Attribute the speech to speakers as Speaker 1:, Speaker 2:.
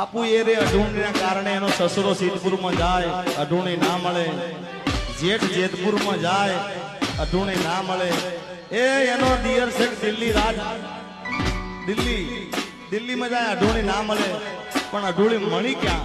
Speaker 1: બાપુ એ રે અઢૂણના કારણે એનો સસરો સિદ્ધપુરમાં જાય, અઢૂણી ના મળે. જેઠ જેતપુરમાં જાય, અઢૂણી ના મળે. એ એનો દિયર છે દિલ્હી દિલ્હીમાં જાય, અઢૂણી ના મળે. પણ અઢૂણી મળી ક્યાં?